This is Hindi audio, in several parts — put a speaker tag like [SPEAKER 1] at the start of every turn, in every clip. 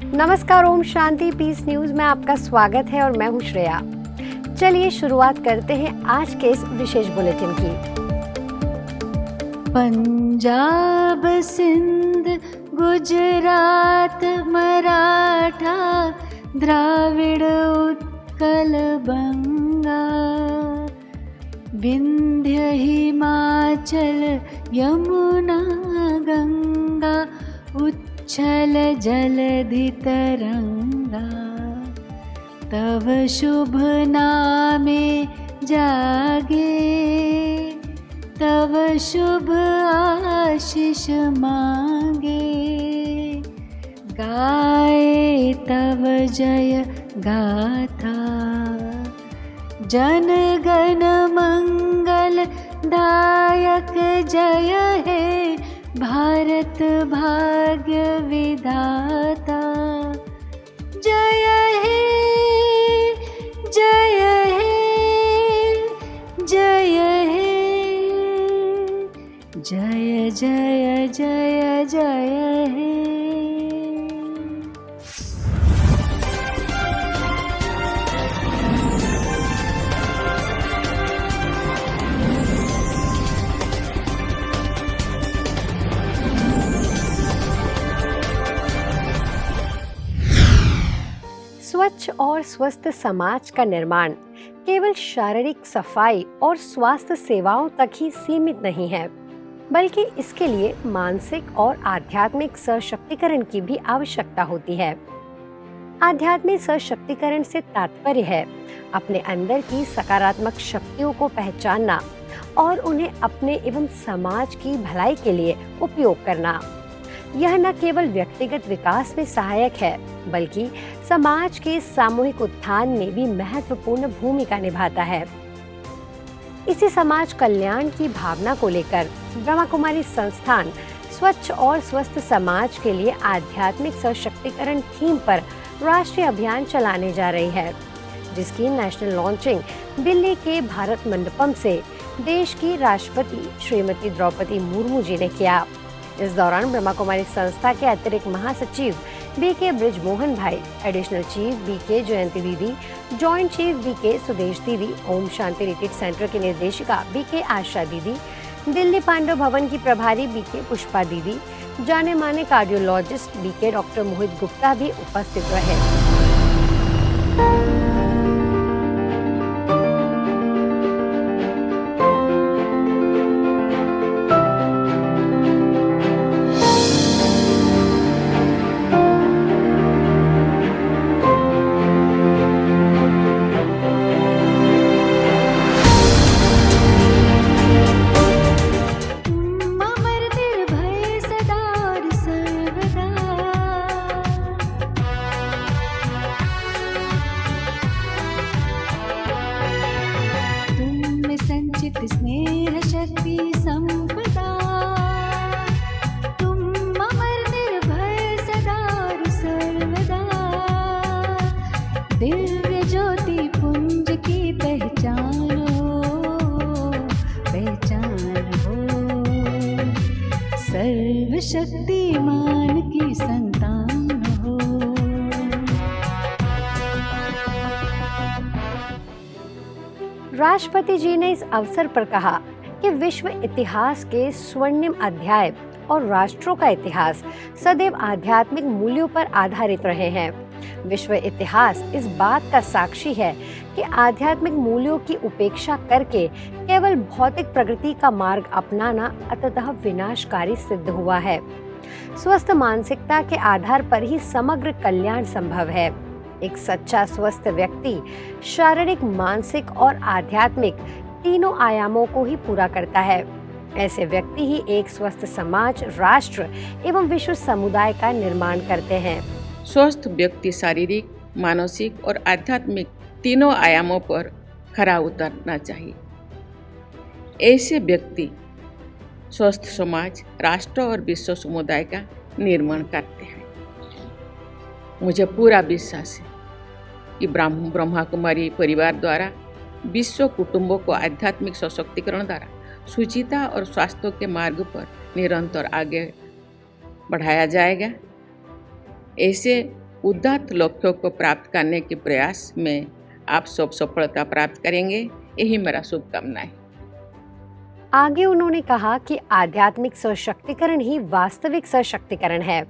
[SPEAKER 1] नमस्कार, ओम शांति पीस न्यूज में आपका स्वागत है और मैं हूँ श्रेया। चलिए शुरुआत करते हैं आज के इस विशेष बुलेटिन की।
[SPEAKER 2] पंजाब, सिंध, गुजरात, मराठा, द्राविड़, उत्कल, बंगा, विंध्य, हिमाचल, यमुना, गंगा, उच्छल जलधि तरंगा, तव शुभ नामे जागे, तव शुभ आशीष मांगे, गाए तव जय गाथा, जन गण मंगल दायक जय हे भारत भाग्य विधाता, जय हे, जय हे, जय हे, जय जय जय जय हे।
[SPEAKER 1] स्वच्छ और स्वस्थ समाज का निर्माण केवल शारीरिक सफाई और स्वास्थ्य सेवाओं तक ही सीमित नहीं है, बल्कि इसके लिए मानसिक और आध्यात्मिक सशक्तिकरण की भी आवश्यकता होती है। आध्यात्मिक सशक्तिकरण से तात्पर्य है अपने अंदर की सकारात्मक शक्तियों को पहचानना और उन्हें अपने एवं समाज की भलाई के लिए उपयोग करना। यह न केवल व्यक्तिगत विकास में सहायक है, बल्कि समाज के सामूहिक उत्थान में भी महत्वपूर्ण भूमिका निभाता है। इसी समाज कल्याण की भावना को लेकर ब्रह्मा कुमारी संस्थान स्वच्छ और स्वस्थ समाज के लिए आध्यात्मिक सशक्तिकरण थीम पर राष्ट्रीय अभियान चलाने जा रही है, जिसकी नेशनल लॉन्चिंग दिल्ली के भारत मंडपम से देश की राष्ट्रपति श्रीमती द्रौपदी मुर्मू जी ने किया। इस दौरान ब्रह्मा कुमारी संस्था के अतिरिक्त महासचिव बीके ब्रिजमोहन भाई, एडिशनल चीफ बीके जयंती दीदी, जॉइंट चीफ बीके सुदेश दीदी, ओम शांति रिट्रीट सेंटर की निर्देशिका बीके आशा दीदी, दिल्ली पांडव भवन की प्रभारी बीके पुष्पा दीदी, जाने माने कार्डियोलॉजिस्ट बीके डॉक्टर मोहित गुप्ता भी उपस्थित रहे।
[SPEAKER 2] स्नेह शक्ति संपदा, तुम अमर निर्भय सदा और सर्वदा, दिव्य ज्योति पुंज की पहचान हो, पहचान हो, सर्वशक्तिमान की संतान हो।
[SPEAKER 1] राष्ट्रपति जी ने इस अवसर पर कहा कि विश्व इतिहास के स्वर्णिम अध्याय और राष्ट्रों का इतिहास सदैव आध्यात्मिक मूल्यों पर आधारित रहे हैं। विश्व इतिहास इस बात का साक्षी है कि आध्यात्मिक मूल्यों की उपेक्षा करके केवल भौतिक प्रगति का मार्ग अपनाना अंततः विनाशकारी सिद्ध हुआ है। स्वस्थ मानसिकता के आधार पर ही समग्र कल्याण संभव है। एक सच्चा स्वस्थ व्यक्ति शारीरिक, मानसिक और आध्यात्मिक तीनों आयामों को ही पूरा करता है। ऐसे व्यक्ति ही एक स्वस्थ समाज, राष्ट्र एवं विश्व समुदाय का निर्माण करते हैं।
[SPEAKER 3] स्वस्थ व्यक्ति शारीरिक, मानसिक और आध्यात्मिक तीनों आयामों पर खरा उतरना चाहिए। ऐसे व्यक्ति स्वस्थ समाज, राष्ट्र और विश्व समुदाय का निर्माण करते हैं। मुझे पूरा विश्वास है कि ब्रह्मा कुमारी परिवार द्वारा विश्व कुटुंबों को आध्यात्मिक सशक्तिकरण द्वारा सुचिता और स्वास्थ्य के मार्ग पर निरंतर आगे बढ़ाया जाएगा। ऐसे उदात्त लक्ष्यों को प्राप्त करने के प्रयास में आप सब सफलता प्राप्त करेंगे, यही मेरा शुभकामना है।
[SPEAKER 1] आगे उन्होंने कहा कि आध्यात्मिक सशक्तिकरण ही वास्तविक सशक्तिकरण है।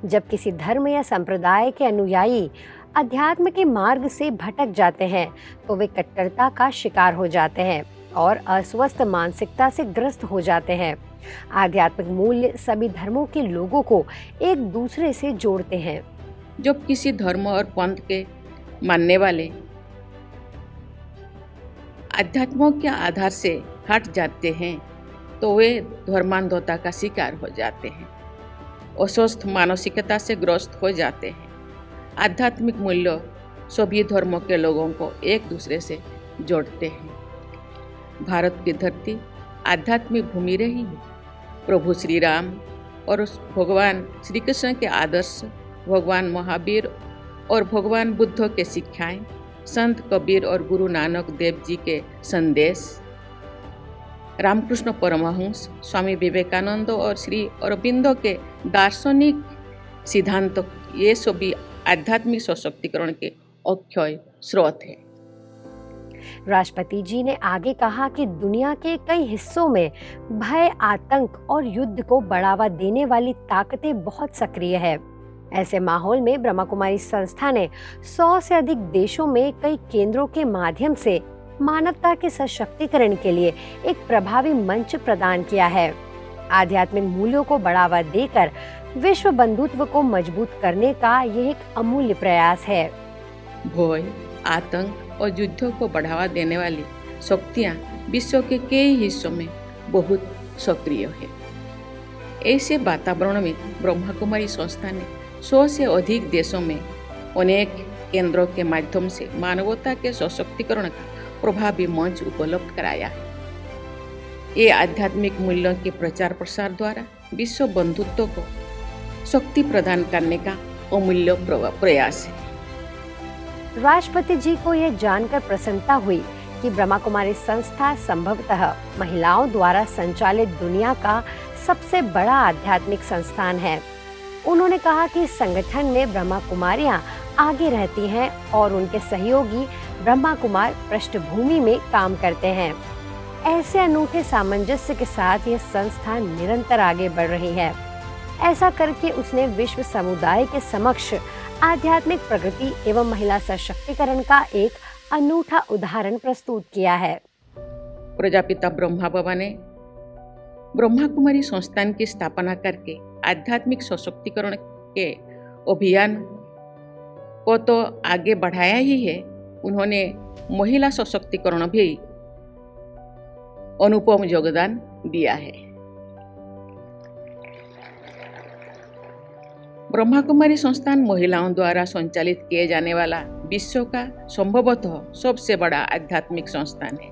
[SPEAKER 1] जब किसी धर्म या संप्रदाय के अनुयायी अध्यात्म के मार्ग से भटक जाते हैं तो वे कट्टरता का शिकार हो जाते हैं और अस्वस्थ मानसिकता से ग्रस्त हो जाते हैं। आध्यात्मिक मूल्य सभी धर्मों के लोगों को एक दूसरे से जोड़ते हैं।
[SPEAKER 3] जब किसी धर्म और पंथ के मानने वाले अध्यात्मों के आधार से हट जाते हैं तो वे धर्मांधता का शिकार हो जाते हैं, अस्वस्थ मानसिकता से ग्रस्त हो जाते हैं। आध्यात्मिक मूल्य सभी धर्मों के लोगों को एक दूसरे से जोड़ते हैं। भारत की धरती आध्यात्मिक भूमि रही है। प्रभु श्री राम और भगवान श्री कृष्ण के आदर्श, भगवान महावीर और भगवान बुद्ध के शिक्षाएं, संत कबीर और गुरु नानक देव जी के संदेश, रामकृष्ण परमहंस, स्वामी विवेकानंद और श्री अरबिंदो के दार्शनिक सिद्धांत, ये सभी आध्यात्मिक सशक्तिकरण के अक्षय स्रोत है।
[SPEAKER 1] राष्ट्रपति जी ने आगे कहा कि दुनिया के कई हिस्सों में भय, आतंक और युद्ध को बढ़ावा देने वाली ताकतें बहुत सक्रिय है। ऐसे माहौल में ब्रह्मा कुमारी संस्था ने 100 से अधिक देशों में कई केंद्रों के माध्यम से मानवता के सशक्तिकरण के लिए एक प्रभावी मंच प्रदान किया है। आध्यात्मिक मूल्यों को बढ़ावा देकर विश्व बंधुत्व को मजबूत करने का यह एक अमूल्य प्रयास है।
[SPEAKER 3] भय, आतंक और युद्धों को बढ़ावा देने वाली शक्तियां विश्व के कई हिस्सों में बहुत सक्रिय है। ऐसे वातावरण में ब्रह्मा कुमारी संस्था ने 100 से अधिक देशों में अनेक केंद्रों के माध्यम से मानवता के सशक्तिकरण का प्रभावी मंच उपलब्ध कराया है। ये आध्यात्मिक मूल्यों के प्रचार प्रसार द्वारा विश्व बंधुत्व को शक्ति प्रदान करने का अमूल्य प्रयास है।
[SPEAKER 1] राष्ट्रपति जी को यह जानकर प्रसन्नता हुई कि ब्रह्मा कुमारी संस्था संभवतः महिलाओं द्वारा संचालित दुनिया का सबसे बड़ा आध्यात्मिक संस्थान है। उन्होंने कहा कि इस संगठन में ब्रह्मा कुमारियां आगे रहती हैं और उनके सहयोगी ब्रह्मा कुमार पृष्ठभूमि में काम करते हैं। ऐसे अनूठे सामंजस्य के साथ यह संस्था निरंतर आगे बढ़ रही है। ऐसा करके उसने विश्व समुदाय के समक्ष आध्यात्मिक प्रगति एवं महिला सशक्तिकरण का एक अनूठा उदाहरण प्रस्तुत किया है।
[SPEAKER 3] प्रजापिता ब्रह्मा बाबा ने ब्रह्मा कुमारी संस्थान की स्थापना करके आध्यात्मिक सशक्तिकरण के अभियान को तो आगे बढ़ाया ही है, उन्होंने महिला सशक्तिकरण भी अनुपम योगदान दिया है। ब्रह्मा कुमारी संस्थान महिलाओं द्वारा संचालित किए जाने वाला विश्व का संभवतः सबसे बड़ा आध्यात्मिक संस्थान है।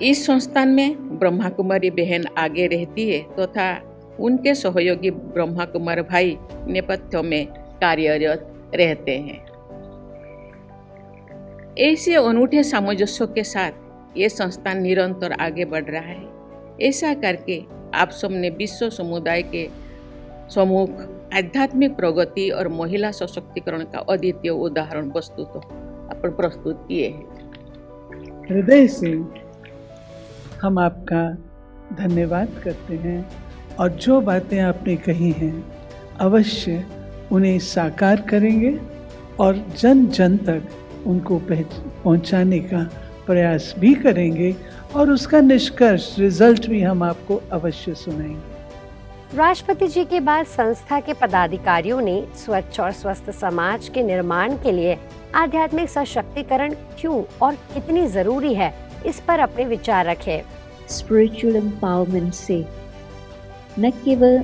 [SPEAKER 3] इस संस्थान में ब्रह्मा कुमारी बहन आगे रहती है तथा उनके सहयोगी ब्रह्मा कुमार भाई नेपथ्य में कार्यरत रहते हैं। ऐसे अनूठे सामंजस्य के साथ ये संस्थान निरंतर आगे बढ़ रहा है। ऐसा करके आप सबने विश्व समुदाय के सम्मुख आध्यात्मिक प्रगति और महिला सशक्तिकरण का अद्वितीय उदाहरण प्रस्तुत किए हैं।
[SPEAKER 4] हृदय से हम आपका धन्यवाद करते हैं और जो बातें आपने कही हैं अवश्य उन्हें साकार करेंगे और जन जन तक उनको पहुंचाने का प्रयास भी करेंगे और उसका निष्कर्ष रिजल्ट भी हम आपको अवश्य सुनाएंगे।
[SPEAKER 1] राष्ट्रपति जी के बाद संस्था के पदाधिकारियों ने स्वच्छ और स्वस्थ समाज के निर्माण के लिए आध्यात्मिक सशक्तिकरण क्यों और कितनी जरूरी है, इस पर अपने विचार रखे।
[SPEAKER 5] स्पिरिचुअल एम्पावरमेंट से न केवल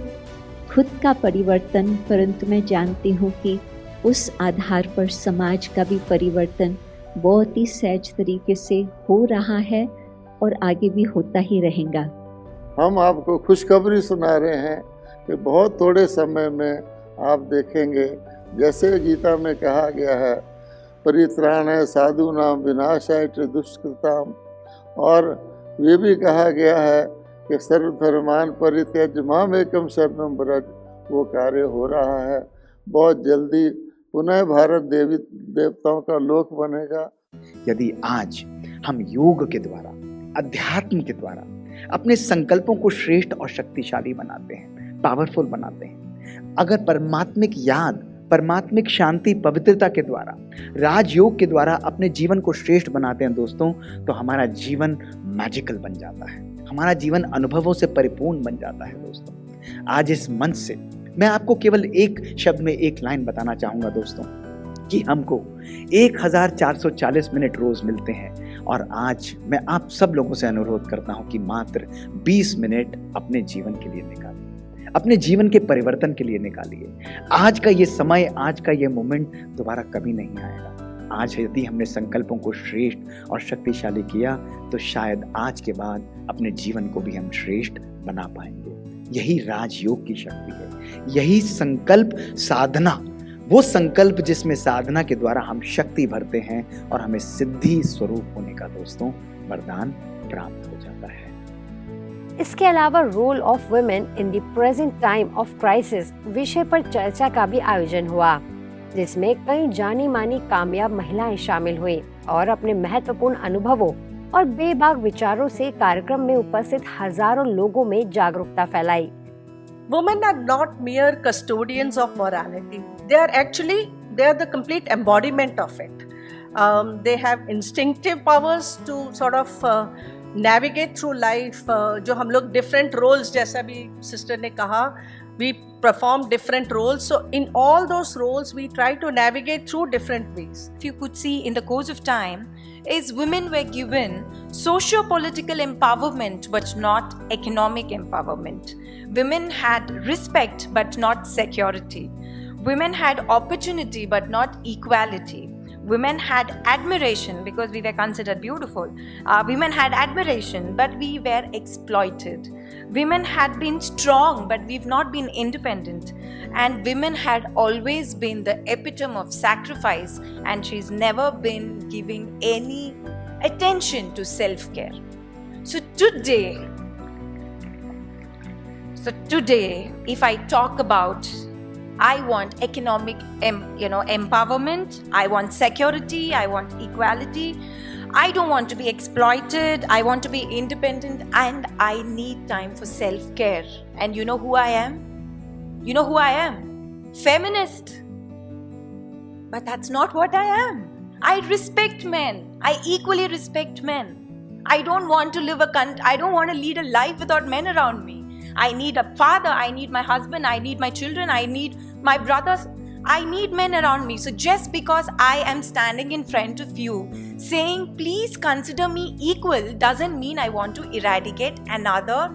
[SPEAKER 5] खुद का परिवर्तन, परंतु मैं जानती हूँ कि उस आधार पर समाज का भी परिवर्तन बहुत ही सहज तरीके से हो रहा है और आगे भी होता ही रहेगा।
[SPEAKER 6] हम आपको खुशखबरी सुना रहे हैं कि बहुत थोड़े समय में आप देखेंगे, जैसे गीता में कहा गया है, परित्राणाय साधूनां विनाशाय च दुष्कृताम्, और ये भी कहा गया है कि सर्वधर्मान् परित्यज्य मामेकं शरणं व्रज, वो कार्य हो रहा है। बहुत जल्दी पुनः भारत देवी देवताओं का लोक बनेगा।
[SPEAKER 7] यदि आज हम योग के द्वारा, अध्यात्म के द्वारा अपने संकल्पों को श्रेष्ठ और शक्तिशाली बनाते हैं, पावरफुल बनाते हैं, अगर परमात्मिक याद, परमात्मिक शांति, पवित्रता के द्वारा, राजयोग के द्वारा अपने जीवन को श्रेष्ठ बनाते हैं दोस्तों, तो हमारा जीवन मैजिकल बन जाता है, हमारा जीवन अनुभवों से परिपूर्ण बन जाता है दोस्तों। आज इस मंच से मैं आपको केवल एक शब्द में एक लाइन बताना चाहूंगा दोस्तों, कि हमको 1440 मिनट रोज मिलते हैं, और आज मैं आप सब लोगों से अनुरोध करता हूं कि मात्र 20 मिनट अपने जीवन के लिए निकालिए, अपने जीवन के परिवर्तन के लिए निकालिए। आज का ये समय, आज का ये मोमेंट दोबारा कभी नहीं आएगा। आज यदि हमने संकल्पों को श्रेष्ठ और शक्तिशाली किया, तो शायद आज के बाद अपने जीवन को भी हम श्रेष्ठ बना पाएंगे। यही राजयोग की शक्ति है, यही संकल्प साधना, वो संकल्प जिसमें साधना के द्वारा हम शक्ति भरते हैं और हमें सिद्धि स्वरूप होने का दोस्तों वरदान प्राप्त हो जाता है।
[SPEAKER 1] इसके अलावा role of women in the present time of crisis विषय पर चर्चा का भी आयोजन हुआ, जिसमें कई जानी मानी कामयाब महिलाएं शामिल हुई और अपने महत्वपूर्ण अनुभवों और बेबाक विचारों से कार्यक्रम में उपस्थित हजारों लोगों में जागरूकता फैलाई।
[SPEAKER 8] Women are not mere custodians of morality. They are the complete embodiment of it. They have instinctive powers to sort of navigate through life. जो हम लोग different roles, जैसा भी sister ने कहा, we perform different roles. So in all those roles, we try to navigate through different ways.
[SPEAKER 9] If you could see in the course of time, is women were given socio-political empowerment but not economic empowerment. Women had respect but not security. Women had opportunity but not equality. Women had admiration because we were considered beautiful. Women had admiration but we were exploited. Women had been strong but we've not been independent. And women had always been the epitome of sacrifice, and she's never been giving any attention to self-care. So today, if I talk about, I want economic empowerment, I want security, I want equality, I don't want to be exploited, I want to be independent, and I need time for self-care. And you know who I am? You know who I am? Feminist. But that's not what I am. I respect men. I equally respect men. I don't want to I don't want to lead a life without men around me. I need a father, I need my husband, I need my children, I need my brothers. I need men around me. So just because I am standing in front of you saying, please consider me equal, doesn't mean I want to eradicate another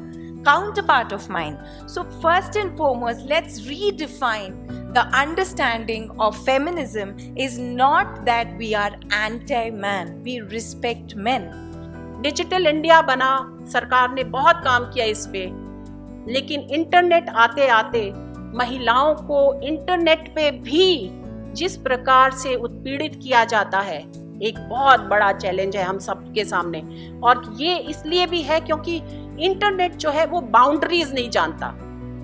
[SPEAKER 9] counterpart of mine. So first and foremost, let's redefine the understanding of feminism is not that we are anti-man, we respect men.
[SPEAKER 8] Digital India बना, सरकार ने बहुत काम किया इस पे, लेकिन इंटरनेट आते आते महिलाओं को इंटरनेट पे भी जिस प्रकार से उत्पीड़ित किया जाता है, एक बहुत बड़ा चैलेंज है हम सबके सामने। और ये इसलिए भी है क्योंकि इंटरनेट जो है वो बाउंड्रीज नहीं जानता।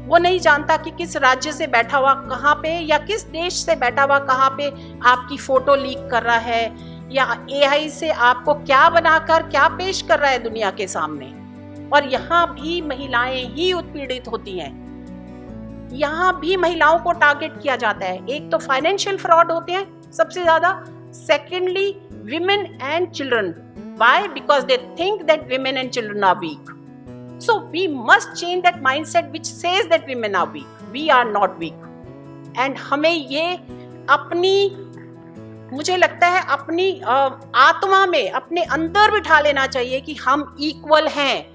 [SPEAKER 8] वो नहीं जानता कि किस राज्य से बैठा हुआ कहाँ पे या किस देश से बैठा हुआ कहाँ पे आपकी फोटो लीक कर रहा है, या एआई से आपको क्या बनाकर क्या पेश कर रहा है दुनिया के सामने। और यहाँ भी महिलाएं ही उत्पीड़ित होती हैं, यहाँ भी महिलाओं को टारगेट किया जाता है। एक तो फाइनेंशियल फ्रॉड होते हैं सबसे ज्यादा, secondly women and children. Why? Because they think that women and children are weak. So we must change that mindset which says that women are weak. We are not weak. And हमें ये अपनी, मुझे लगता है अपनी आत्मा में अपने अंदर बिठा लेना चाहिए कि हम इक्वल हैं।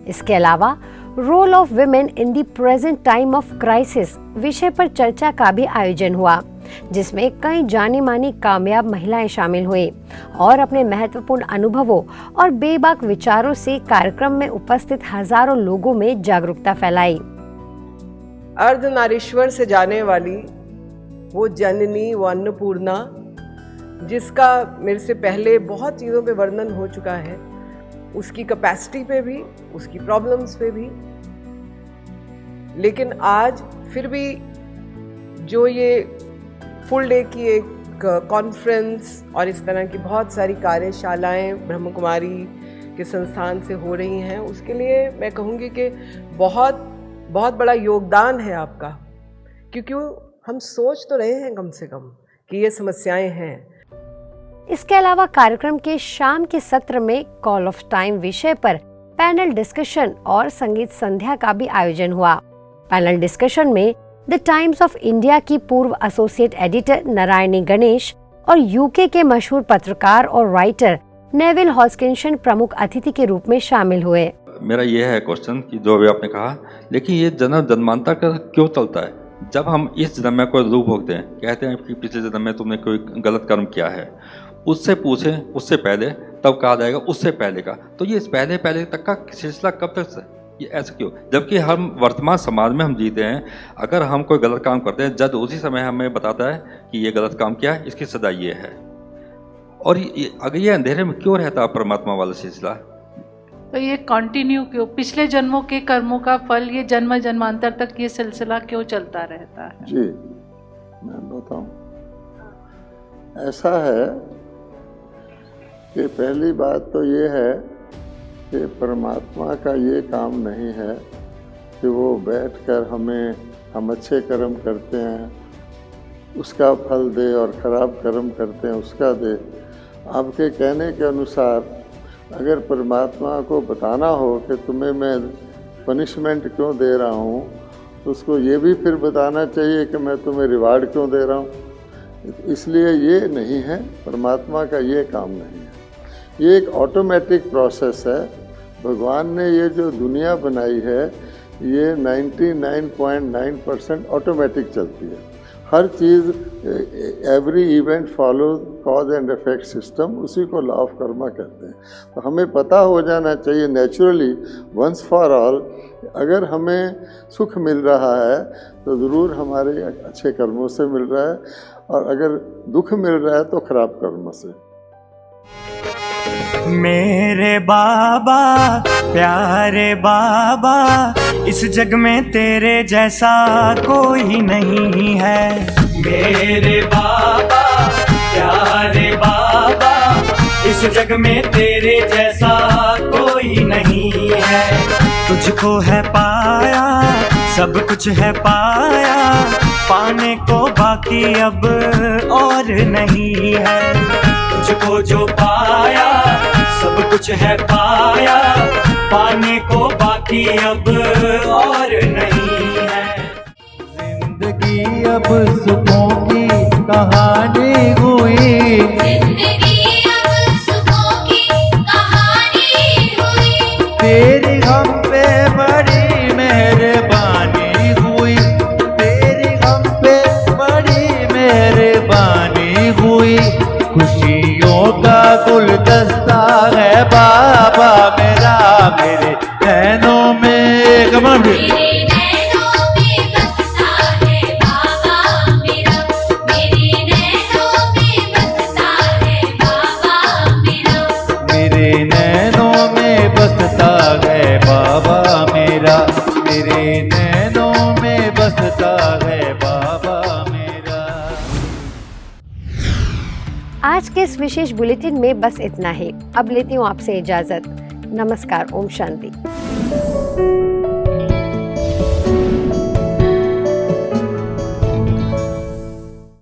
[SPEAKER 1] इसके अलावा role of women in the present time of crisis विषय पर चर्चा का भी आयोजन हुआ, जिसमें कई जानी मानी कामयाब महिलाएं शामिल हुई और अपने महत्वपूर्ण अनुभवों और बेबाक विचारों से कार्यक्रम में उपस्थित हजारों लोगों में जागरूकता फैलाई।
[SPEAKER 10] अर्धनारीश्वर से जाने वाली वो जननी, वो अन्नपूर्णा, जिसका मेरे से पहले बहुत चीज़ों पे वर्णन हो चुका है, उसकी कैपेसिटी पे भी, उसकी प्रॉब्लम्स पे भी। लेकिन आज फिर भी जो ये फुल डे की एक कॉन्फ्रेंस और इस तरह की बहुत सारी कार्यशालाएं ब्रह्म कुमारी के संस्थान से हो रही हैं, उसके लिए मैं कहूँगी कि बहुत बहुत बड़ा योगदान है आपका, क्योंकि हम सोच तो रहे हैं कम से कम कि ये समस्याएं हैं।
[SPEAKER 1] इसके अलावा कार्यक्रम के शाम के सत्र में कॉल ऑफ टाइम विषय पर पैनल डिस्कशन और संगीत संध्या का भी आयोजन हुआ। पैनल डिस्कशन में द टाइम्स ऑफ इंडिया की पूर्व एसोसिएट एडिटर नारायणी गणेश और यूके के मशहूर पत्रकार और राइटर नेविल हॉस्किंसन प्रमुख अतिथि के रूप में शामिल हुए।
[SPEAKER 11] मेरा यह है क्वेश्चन कि जो अभी आपने कहा, लेकिन ये जन्म जन्मांतर का क्यों चलता है? जब हम इस जन्म में कोई रूप भोगते हैं, कहते हैं कि पिछले जन्म में तुमने कोई गलत कर्म किया है, उससे पूछें उससे पहले, तब कहा जाएगा उससे पहले का। तो ये पहले तक का सिलसिला कब तक से ये ऐसा क्यों? जबकि हम वर्तमान समाज में हम जीते हैं। अगर हम कोई गलत काम करते हैं, जज उसी समय हमें बताता है कि ये गलत काम किया है, इसकी सजा ये है। और अगर ये अंधेरे में क्यों रहता है परमात्मा वाला सिलसिला?
[SPEAKER 12] तो ये कंटिन्यू क्यों, पिछले जन्मों के कर्मों का फल ये जन्म जन्मांतर तक ये सिलसिला क्यों चलता रहता है?
[SPEAKER 6] जी मैं बताऊं, ऐसा है कि पहली बात तो ये है कि परमात्मा का ये काम नहीं है कि वो बैठकर हम अच्छे कर्म करते हैं उसका फल दे और ख़राब कर्म करते हैं उसका दे। आपके कहने के अनुसार अगर परमात्मा को बताना हो कि तुम्हें मैं पनिशमेंट क्यों दे रहा हूँ, तो उसको ये भी फिर बताना चाहिए कि मैं तुम्हें रिवार्ड क्यों दे रहा हूँ। इसलिए ये नहीं है, परमात्मा का ये काम नहीं है। ये एक ऑटोमेटिक प्रोसेस है। भगवान ने ये जो दुनिया बनाई है ये 99.9% ऑटोमेटिक चलती है। हर चीज़, every event follow cause and effect system, उसी को लॉ ऑफ कर्मा कहते हैं। तो हमें पता हो जाना चाहिए नेचुरली वंस फॉर ऑल, अगर हमें सुख मिल रहा है तो ज़रूर हमारे अच्छे कर्मों से मिल रहा है, और अगर दुख मिल रहा है तो खराब कर्मों से।
[SPEAKER 13] मेरे बाबा प्यारे बाबा, इस जग में तेरे जैसा कोई नहीं है। मेरे बाबा प्यारे बाबा, इस जग में तेरे जैसा कोई नहीं है। तुझको है पाया, सब कुछ है पाया, पाने को बाकी अब और नहीं है। तुझको जो पाया सब कुछ है पाया, पाने को बाकी अब और नहीं है। जिंदगी अब सुखों की कहानी हुई, जिंदगी अब सुखों की कहानी हुई। तेरी हम पे बड़ी मेहरबानी हुई, तेरी हम पे बड़ी मेहरबानी हुई। खुशियों का गुलदस्ता है बाबा मेरा, मेरे नैनों में कमर, मेरे नैनों में बसता है बाबा मेरा, मेरे नैनों में बसता है बाबा मेरा, मेरे नैनों में बसता है बाबा मेरा, मेरे नैनों में बसता है बाबा मेरा।
[SPEAKER 1] आज के इस विशेष बुलेटिन में बस इतना ही। अब लेती हूँ आपसे इजाजत। नमस्कार, ओम शांति।